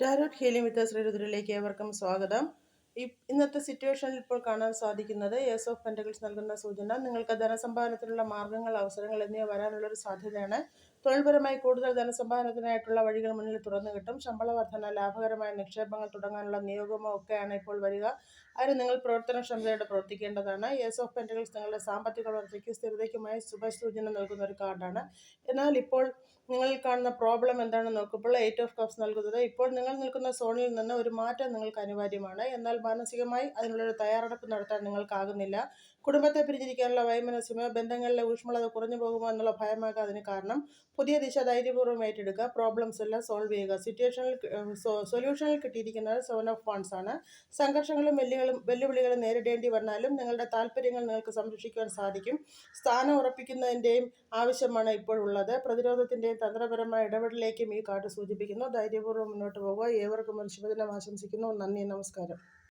Tarot healing വിത്ത് ശ്രീരുദ്രയിലേക്ക് ഏവർക്കും സ്വാഗതം. ഇന്നത്തെ സിറ്റുവേഷനിൽ ഇപ്പോൾ കാണാൻ സാധിക്കുന്നത് ഏസ് ഓഫ് പെന്റക്കിൾസ് നൽകുന്ന സൂചന നിങ്ങൾക്ക് ധനസമ്പാദനത്തിനുള്ള മാർഗ്ഗങ്ങൾ, അവസരങ്ങൾ എന്നിവ വരാനുള്ളൊരു സാധ്യതയാണ്. തൊഴിൽപരമായി കൂടുതൽ ധനസമ്പാദനത്തിനായിട്ടുള്ള വഴികൾ മുന്നിൽ തുറന്നു കിട്ടും. ശമ്പള വർധന, ലാഭകരമായ നിക്ഷേപങ്ങൾ തുടങ്ങാനുള്ള നിയോഗമോ ഒക്കെയാണ് ഇപ്പോൾ വരിക. അതിന് നിങ്ങൾ പ്രവർത്തനക്ഷമതയോടെ പ്രവർത്തിക്കേണ്ടതാണ്. ഏസ് ഓഫ് പെന്റക്കിൾസ് നിങ്ങളുടെ സാമ്പത്തിക വളർച്ചയ്ക്ക് സ്ഥിരതയ്ക്കുമായി ശുഭസൂചന നൽകുന്ന ഒരു കാർഡാണ്. എന്നാൽ ഇപ്പോൾ നിങ്ങളിൽ കാണുന്ന പ്രോബ്ലം എന്താണെന്ന് നോക്കുമ്പോൾ 8 ഓഫ് കപ്സ് നൽകുന്നത് ഇപ്പോൾ നിങ്ങൾ നിൽക്കുന്ന സോണിൽ നിന്ന് ഒരു മാറ്റം നിങ്ങൾക്ക് അനിവാര്യമാണ്. എന്നാൽ മാനസികമായി അതിനുള്ളൊരു തയ്യാറെടുപ്പ് നടത്താൻ നിങ്ങൾക്കാകുന്നില്ല. കുടുംബത്തെ പിരിഞ്ഞിരിക്കാനുള്ള വൈമനസ്യമോ ബന്ധങ്ങളിലെ ഊഷ്മളത കുറഞ്ഞു പോകുമോ എന്നുള്ള ഭയമാകാം അതിന് കാരണം. പുതിയ ദിശ ധൈര്യപൂർവ്വം ഏറ്റെടുക്കുക. പ്രോബ്ലംസ് എല്ലാം സോൾവ് ചെയ്യുക. സൊല്യൂഷനിൽ കിട്ടിയിരിക്കുന്നത് 7 ഓഫ് വാണ്ട്സ് ആണ്. സംഘർഷങ്ങളും വെല്ലുവിളികളും നേരിടേണ്ടി വന്നാലും നിങ്ങളുടെ താല്പര്യങ്ങൾ നിങ്ങൾക്ക് സംരക്ഷിക്കുവാൻ സാധിക്കും. സ്ഥാനം ഉറപ്പിക്കുന്നതിൻ്റെയും ആവശ്യമാണ് ഇപ്പോഴുള്ളത്. പ്രതിരോധത്തിൻ്റെയും തന്ത്രപരമായ ഇടപെടലിലേക്കും ഈ കാർഡ് സൂചിപ്പിക്കുന്നു. ധൈര്യപൂർവ്വം മുന്നോട്ട് പോകുക. ഏവർക്കും ഒരു ശുഭദിനം ആശംസിക്കുന്നു. നന്ദി, നമസ്കാരം.